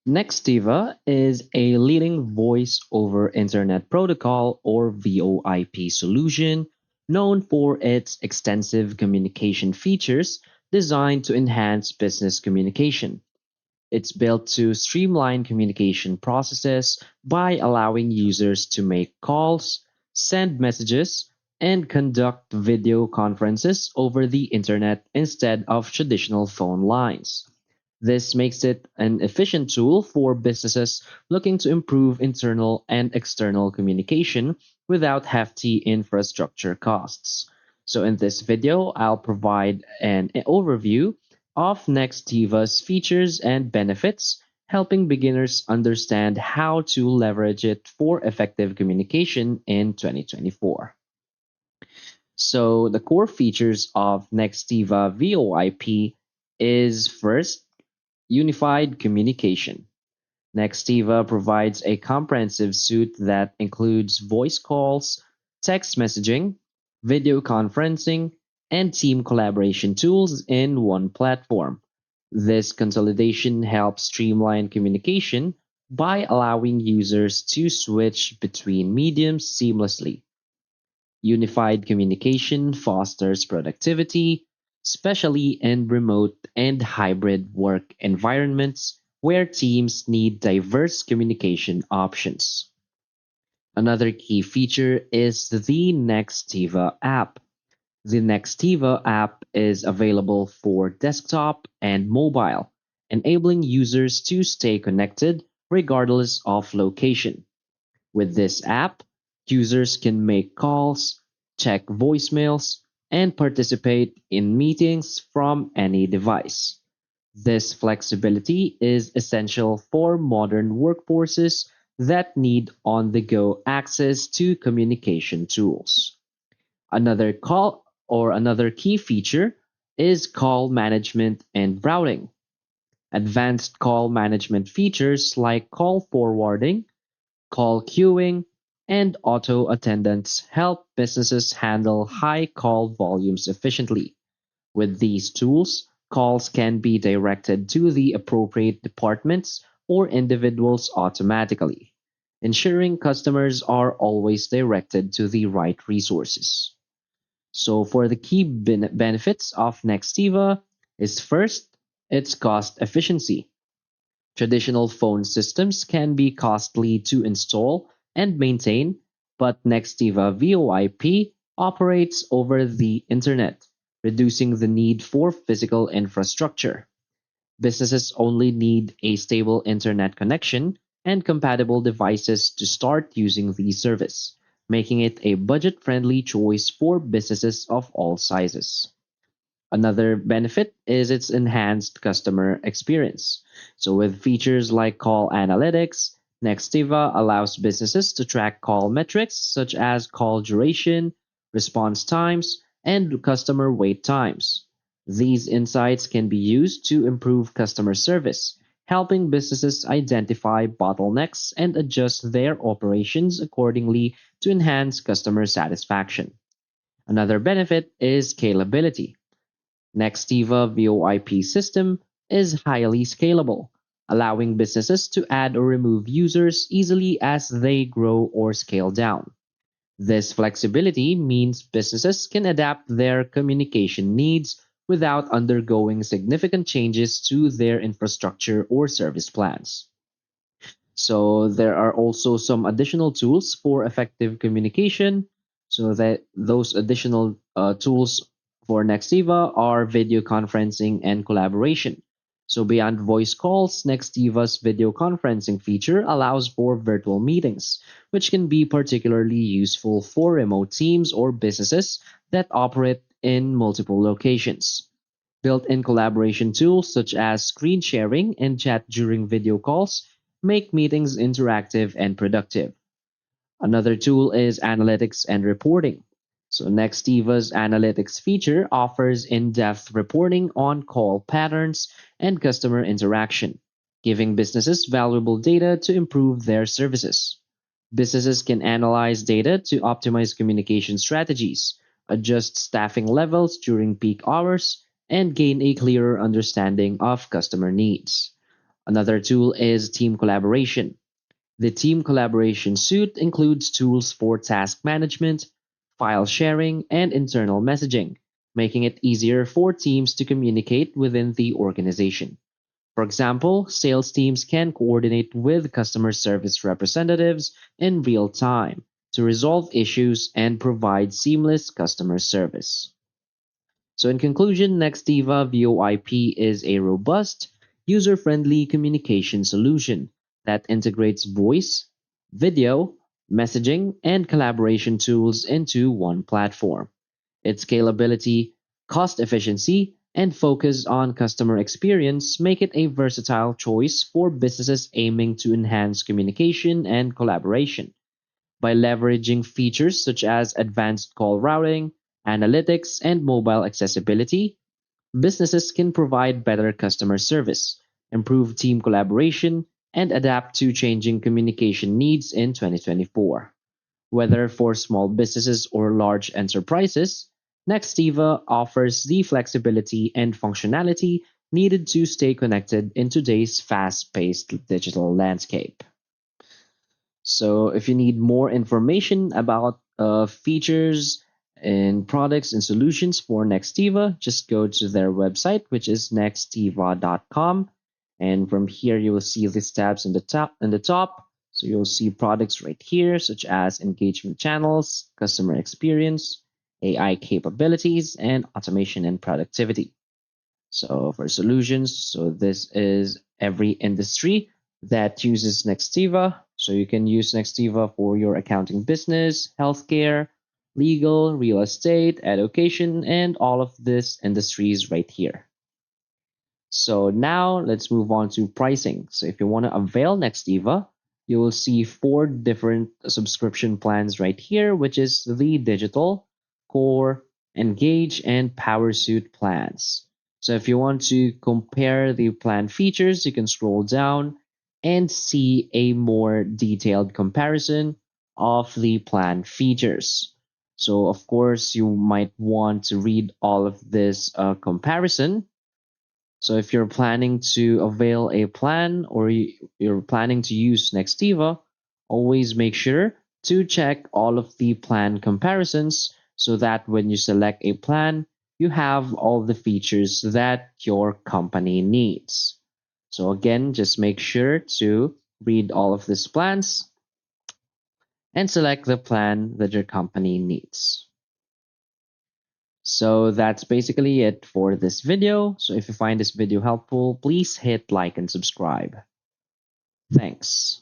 Nextiva is a leading voice over Internet Protocol or VoIP solution known for its extensive communication features designed to enhance business communication. It's built to streamline communication processes by allowing users to make calls, send messages, and conduct video conferences over the internet instead of traditional phone lines. This makes it an efficient tool for businesses looking to improve internal and external communication without hefty infrastructure costs. So in this video, I'll provide an overview of Nextiva's features and benefits, helping beginners understand how to leverage it for effective communication in 2024. So the core features of Nextiva VoIP is first, unified communication. Nextiva provides a comprehensive suite that includes voice calls, text messaging, video conferencing, and team collaboration tools in one platform. This consolidation helps streamline communication by allowing users to switch between mediums seamlessly. Unified communication fosters productivity, especially in remote and hybrid work environments where teams need diverse communication options. Another key feature is the Nextiva app. The Nextiva app is available for desktop and mobile, enabling users to stay connected regardless of location. With this app, users can make calls, check voicemails, and participate in meetings from any device. This flexibility is essential for modern workforces that need on the go access to communication tools. Another key feature is call management and routing. Advanced call management features like call forwarding, call queuing, and auto attendance help businesses handle high call volumes efficiently. With these tools, calls can be directed to the appropriate departments or individuals automatically, ensuring customers are always directed to the right resources. So, for the key benefits of Nextiva is first, its cost efficiency. Traditional phone systems can be costly to install and maintain, but Nextiva VoIP operates over the internet, reducing the need for physical infrastructure. Businesses only need a stable internet connection and compatible devices to start using the service, making it a budget friendly choice for businesses of all sizes. Another benefit is its enhanced customer experience. So, with features like call analytics, Nextiva allows businesses to track call metrics such as call duration, response times, and customer wait times. These insights can be used to improve customer service, helping businesses identify bottlenecks and adjust their operations accordingly to enhance customer satisfaction. Another benefit is scalability. Nextiva VoIP system is highly scalable, allowing businesses to add or remove users easily as they grow or scale down. This flexibility means businesses can adapt their communication needs without undergoing significant changes to their infrastructure or service plans. So there are also some additional tools for effective communication. So that those additional tools for Nextiva are video conferencing and collaboration. So beyond voice calls, Nextiva's video conferencing feature allows for virtual meetings, which can be particularly useful for remote teams or businesses that operate in multiple locations. Built-in collaboration tools such as screen sharing and chat during video calls make meetings interactive and productive. Another tool is analytics and reporting. So Nextiva's analytics feature offers in-depth reporting on call patterns and customer interaction, giving businesses valuable data to improve their services. Businesses can analyze data to optimize communication strategies, adjust staffing levels during peak hours, and gain a clearer understanding of customer needs. Another tool is team collaboration. The team collaboration suite includes tools for task management, file sharing, and internal messaging, making it easier for teams to communicate within the organization. For example, sales teams can coordinate with customer service representatives in real time to resolve issues and provide seamless customer service. So, in conclusion, Nextiva VoIP is a robust, user friendly communication solution that integrates voice, video, messaging, and collaboration tools into one platform. Its scalability, cost efficiency, and focus on customer experience make it a versatile choice for businesses aiming to enhance communication and collaboration. By leveraging features such as advanced call routing, analytics, and mobile accessibility, businesses can provide better customer service, improve team collaboration, and adapt to changing communication needs in 2024. Whether for small businesses or large enterprises, Nextiva offers the flexibility and functionality needed to stay connected in today's fast paced digital landscape. So if you need more information about features and products and solutions for Nextiva, just go to their website, which is nextiva.com. And from here, you will see these tabs in the top. So you'll see products right here, such as engagement channels, customer experience, AI capabilities, and automation and productivity. So for solutions, so this is every industry that uses Nextiva. So you can use Nextiva for your accounting business, healthcare, legal, real estate, education, and all of these industries right here. So now let's move on to pricing. So if you want to avail Nextiva, you will see four different subscription plans right here, which is the digital, core, engage, and power suite plans. So if you want to compare the plan features, you can scroll down and see a more detailed comparison of the plan features. So of course, you might want to read all of this comparison. So if you're planning to avail a plan or you're planning to use Nextiva, always make sure to check all of the plan comparisons so that when you select a plan, you have all the features that your company needs. So again, just make sure to read all of these plans and select the plan that your company needs. So that's basically it for this video. So if you find this video helpful, please hit like and subscribe. Thanks.